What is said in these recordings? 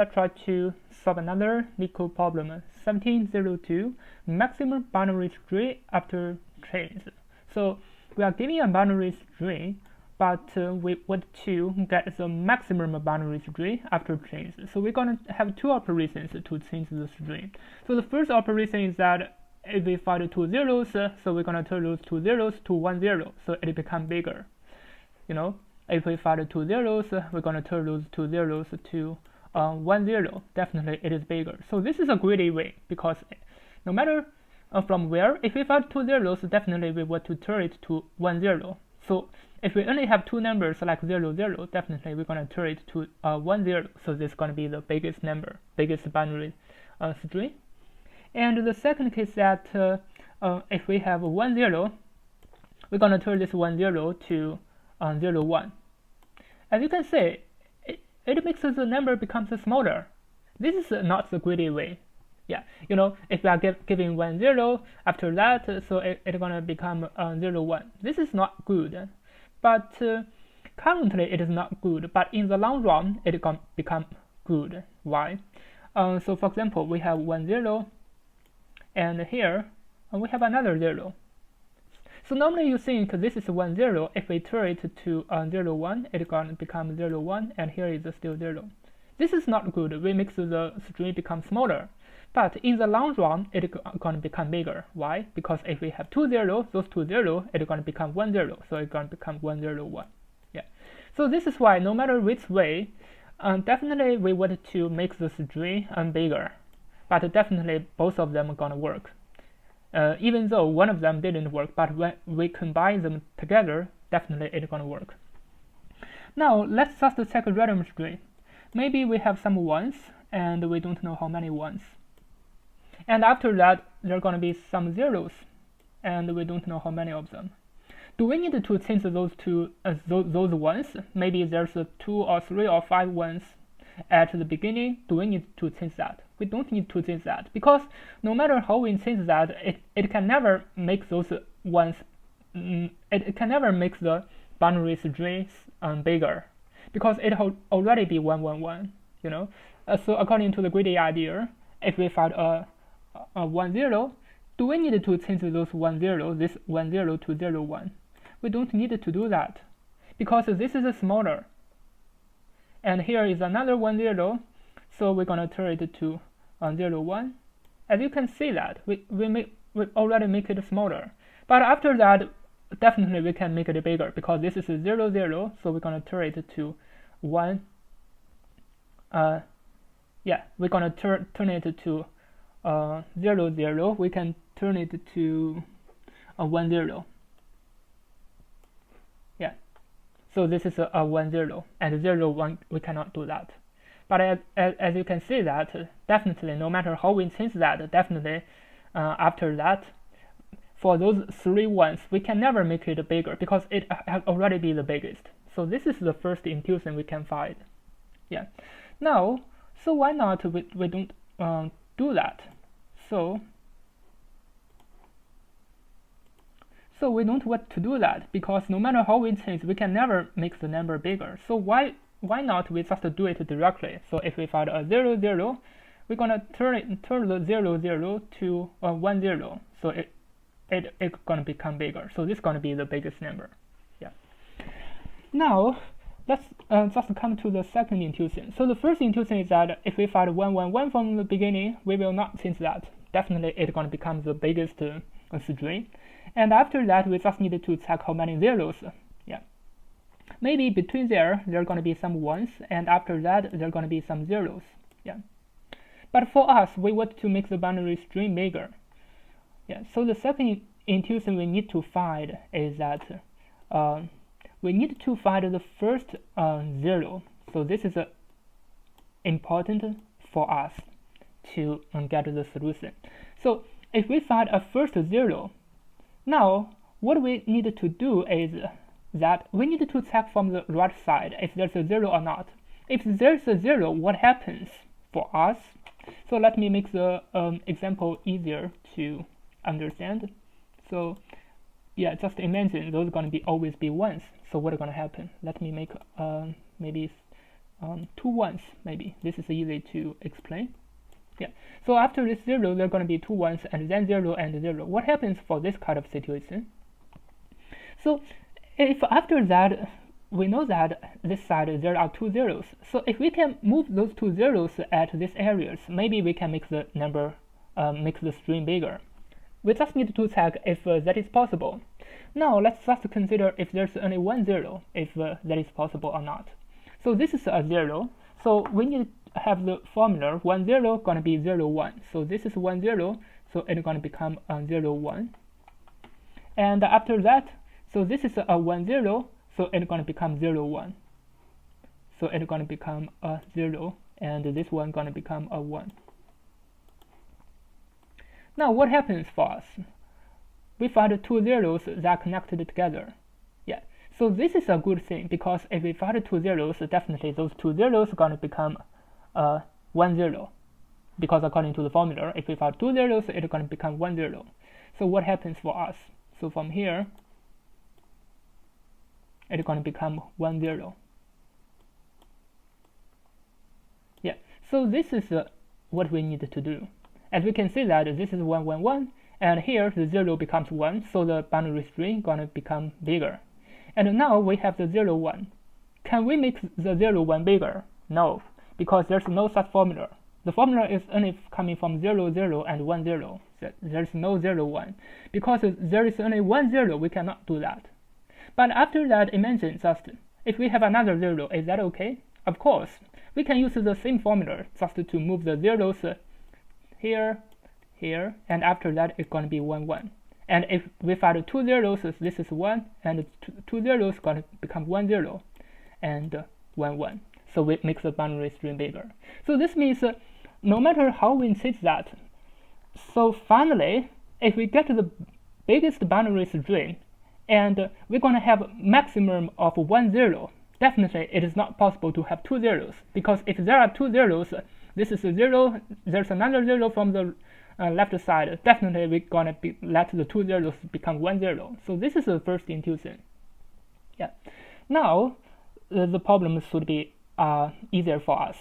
Let's try to solve another Leetcode problem. 1702, maximum binary string after chains. So we are giving a binary string, but we want to get the maximum binary string after chains. So we're going to have two operations to change the string. So the first operation is that if we find two zeros, so we're going to turn those two zeros to 1 0, so it becomes bigger. If we find two zeros, we're going to turn those two zeros to 1 0. Definitely it is bigger. So this is a greedy way, because no matter from where, if we find two zeros, definitely we want to turn it to 1 0. So if we only have two numbers like 0 0, definitely we're going to turn it to 1 0. So this is going to be the biggest number, biggest binary string. And the second case that if we have 1 0, we're going to turn this 1 0 to 0 1. As you can see, it makes the number becomes smaller. This is not the greedy way. Yeah, if we are giving 1 0 after that, so it's gonna become 0 1. This is not good, but currently it is not good. But in the long run, it can become good. Why? So for example, we have 1 0, and here we have another 0. So normally you think this is 1 0. If we turn it to 0 1, it's gonna become 0 1, and here is still 0. This is not good. We make the string become smaller. But in the long run, it's gonna become bigger. Why? Because if we have two zeros, those two zeros, it's gonna become 1 0. So it's gonna become 1 0 1. Yeah. So this is why no matter which way, definitely we want to make the string bigger. But definitely both of them are gonna work. Even though one of them didn't work, but when we combine them together, definitely it's gonna work. Now let's just check a random string. Maybe we have some ones, and we don't know how many ones. And after that, there are gonna be some zeros, and we don't know how many of them. Do we need to change those those ones? Maybe there's 2 or 3 or 5 ones at the beginning. Do we need to change that? We don't need to change that, because no matter how we change that, it can never make those ones. It can never make the binary strings bigger, because it will already be 1 1 1. So according to the greedy idea, if we find a 1 0, do we need to change those 1 0, this 1 0 to 0 1? We don't need to do that, because this is smaller. And here is another 1 0, so we're gonna turn it to 0 1. As you can see that we already make it smaller, but after that, definitely we can make it bigger, because this is 0 0, so we're gonna turn it to 1. Yeah, we're gonna turn it to 0 0. We can turn it to 1 0. Yeah, so this is a 1 0, and 0 1 we cannot do that. But as you can see that, definitely no matter how we change that, definitely after that, for those 3 ones, we can never make it bigger, because it has already been the biggest. So this is the first intuition we can find. Yeah. Now, so why not we don't do that? So we don't want to do that, because no matter how we change, we can never make the number bigger. So why not we just do it directly? So if we find a 0 0, we're gonna turn the 0 0 to 1 0. So it's gonna become bigger. So this is gonna be the biggest number. Yeah. Now let's just come to the second intuition. So the first intuition is that if we find 1 1 1 from the beginning, we will not change that. Definitely it's gonna become the biggest string. And after that, we just need to check how many zeros. Yeah. Maybe between there are going to be some ones, and after that there are going to be some zeros. Yeah. But for us, we want to make the binary string bigger. Yeah. So the second intuition we need to find is that we need to find the first 0. So this is important for us to get the solution. So if we find a first 0, now what we need to do is that we need to check from the right side if there's a 0 or not. If there's a 0, what happens for us? So let me make the example easier to understand. So yeah, just imagine those are going to be always be ones. So what's going to happen? Let me make maybe 2 ones, maybe. This is easy to explain. Yeah. So after this 0, there are going to be 2 ones, and then 0 and 0. What happens for this kind of situation? So if after that, we know that this side there are 2 zeros. So if we can move those 2 zeros at these areas, maybe we can make the number, make the string bigger. We just need to check if that is possible. Now let's just consider if there's only 1 0, if that is possible or not. So this is a 0. So we need to have the formula 1 0 gonna be 0 1. So this is 1 0. So it's gonna become 0 1. And after that, so this is a 1 0. So it's gonna become 0 1. So it's gonna become a 0, and this one gonna become a 1. Now what happens for us? We find 2 zeros that are connected together. Yeah. So this is a good thing, because if we find 2 zeros, definitely those 2 zeros are gonna become 1 0. Because according to the formula, if we find 2 zeros, it's gonna become 1 0. So what happens for us? So from here, it's going to become 1 0. Yeah, so this is what we need to do. As we can see that this is 1 1 1, and here the 0 becomes 1, so the binary string going to become bigger. And now we have the 0 1. Can we make the 0 1 bigger? No, because there's no such formula. The formula is only coming from 0 0 and 1 0. There's no 0 1. Because there is only 1 0, we cannot do that. But after that, imagine just if we have another 0, is that okay? Of course, we can use the same formula just to move the zeros here, here, and after that it's going to be 1 1. And if we find 2 zeros, this is 1, and 2 zeros going to become 1 0 and 1 1. So we make the binary string bigger. So this means no matter how we change that, so finally, if we get the biggest binary string, and we're going to have maximum of 1 0. Definitely, it is not possible to have 2 zeros, because if there are 2 zeros, this is a 0, there's another 0 from the left side. Definitely, we're going to let the 2 zeros become 1 0. So this is the first intuition. Yeah. Now, the problem should be easier for us.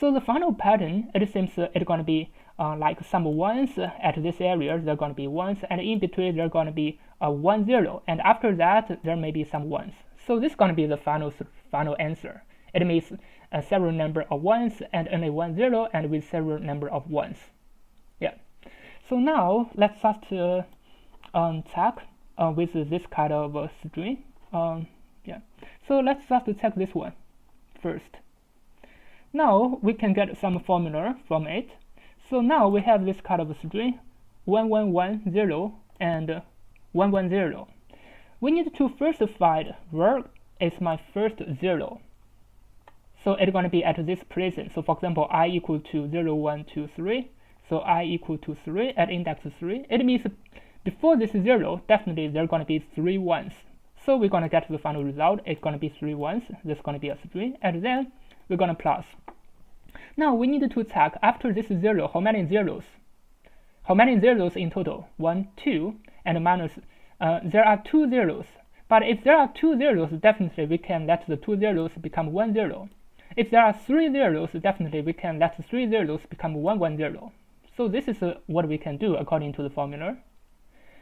So the final pattern, it seems it's going to be like some ones at this area, they're going to be ones, and in between they're going to be 1 0, and after that there may be some ones. So this is going to be the final answer. It means a several number of ones and only 1 0, and with several number of ones. Yeah. So now let's start to check with this kind of string. Yeah. So let's start to check this one first. Now we can get some formula from it. So now we have this kind of string 1 1 1 0 and 1 1 0. We need to first find where is my first 0. So it's going to be at this position. So for example, I equal to 0 1 2 3. So I equal to 3 at index 3. It means before this 0, definitely there are going to be 3 ones. So we're going to get the final result. It's going to be 3 ones. This is going to be a string, and then we're going to plus. Now we need to check after this 0, how many zeros? How many zeros in total? 1, 2, and minus, there are 2 zeros. But if there are 2 zeros, definitely we can let the 2 zeros become 1 0. If there are 3 zeros, definitely we can let 3 zeros become 1 1 0. So this is what we can do according to the formula.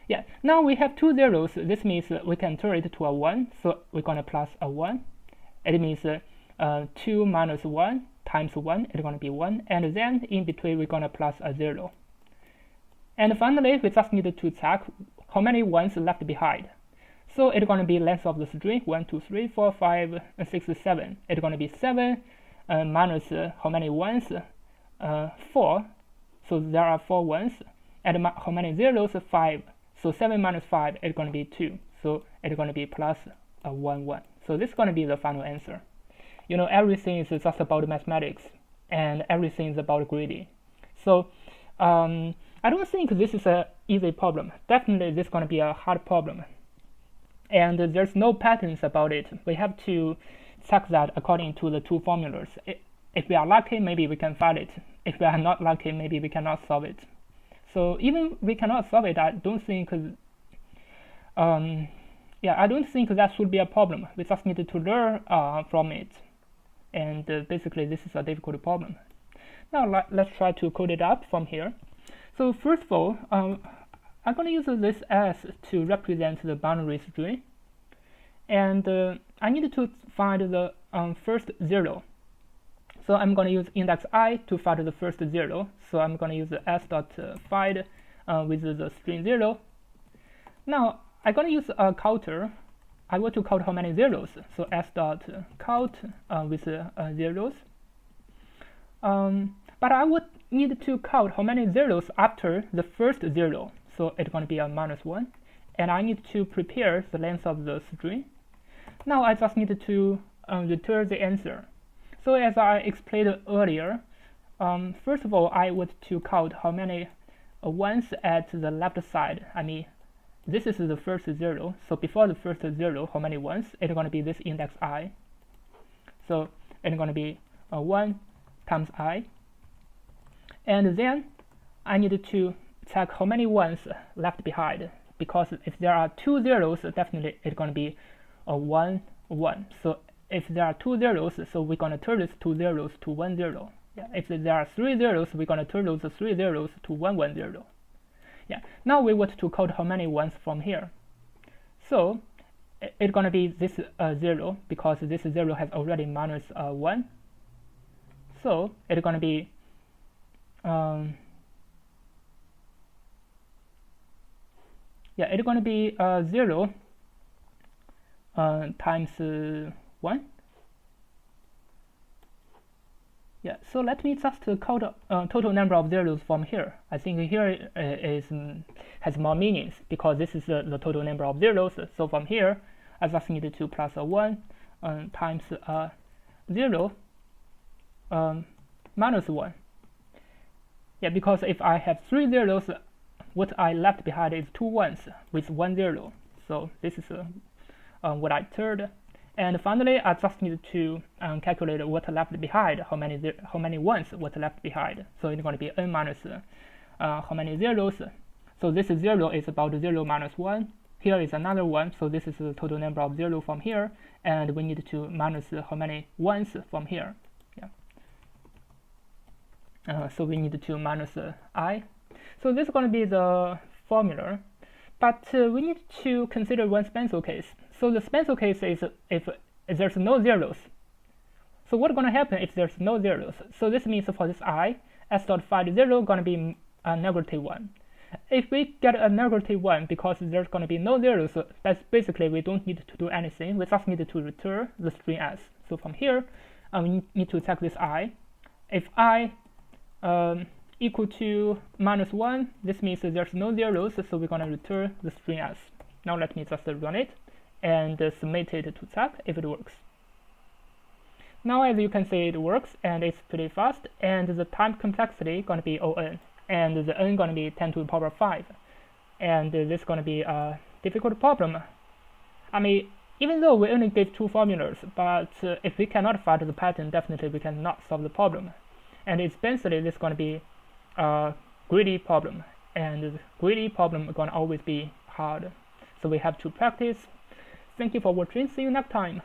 Yeah, now we have 2 zeros. This means we can turn it to a 1. So we're going to plus a 1. It means 2 minus 1 times 1, it's going to be 1, and then in between we're going to plus a 0. And finally, we just need to check how many ones left behind. So it's going to be length of the string 1 2 3 4 5 6 7. It's going to be 7 minus how many ones? 4. So there are 4 ones. And how many zeros? 5. So 7 minus 5 is going to be 2. So it's going to be plus a 1 1. So this is going to be the final answer. You know, everything is just about mathematics, and everything is about grading. So I don't think this is an easy problem. Definitely this is going to be a hard problem. And there's no patterns about it. We have to check that according to the 2 formulas. If we are lucky, maybe we can find it. If we are not lucky, maybe we cannot solve it. So even we cannot solve it, I don't think I don't think that should be a problem. We just need to learn from it. and basically this is a difficult problem. Now let's try to code it up from here. So first of all, I'm going to use this S to represent the boundary string, and I need to find the first 0. So I'm going to use index I to find the first 0. So I'm going to use the s.find with the string 0. Now I'm going to use a counter. I want to count how many zeros. So s.count with zeros. But I would need to count how many zeros after the first 0. So it's going to be a -1. And I need to prepare the length of the string. Now I just need to return the answer. So as I explained earlier, first of all, I want to count how many ones at the left side. I mean, this is the first 0. So before the first 0, how many ones? It's going to be this index I. So it's going to be 1 times I. And then I need to check how many ones left behind, because if there are 2 zeros, definitely it's going to be a 1, 1. So if there are 2 zeros, so we're going to turn these 2 zeros to 1, 0. Yeah. If there are 3 zeros, we're going to turn those 3 zeros to 1, 1, 0. Yeah. Now we want to count how many ones from here. So it's going to be this 0, because this 0 has already minus 1. So it's going to be it's going to be 0 times 1. Yeah, so let me just count total number of zeros from here. I think here has more meanings, because this is the total number of zeros. So from here, I just need to plus 1 times 0 minus 1. Yeah, because if I have 3 zeros, what I left behind is 2 ones with 1 0. So this is what I turned. And finally, I just need to calculate what left behind, how many ones what left behind. So it's going to be n minus how many zeros. So this 0 is about 0 minus 1. Here is another 1, so this is the total number of 0 from here. And we need to minus how many ones from here. Yeah. So we need to minus I. So this is going to be the formula. But we need to consider one special case. So the special case is if there's no zeros. So what's going to happen if there's no zeros? So this means for this I, s.find 0 going to be a -1. If we get a -1 because there's going to be no zeros, so that's basically we don't need to do anything. We just need to return the string s. So from here, we need to check this I. If I equal to -1, this means there's no zeros, so we're going to return the string s. Now let me just run it and submit it to check if it works. Now as you can see, it works and it's pretty fast, and the time complexity going to be O(n), and the n going to be 10 to the power 5, and this is going to be a difficult problem. I mean, even though we only gave 2 formulas, but if we cannot find the pattern, definitely we cannot solve the problem. And essentially this is going to be a greedy problem, and greedy problem is going to always be hard. So we have to practice. Thank you for watching. See you next time.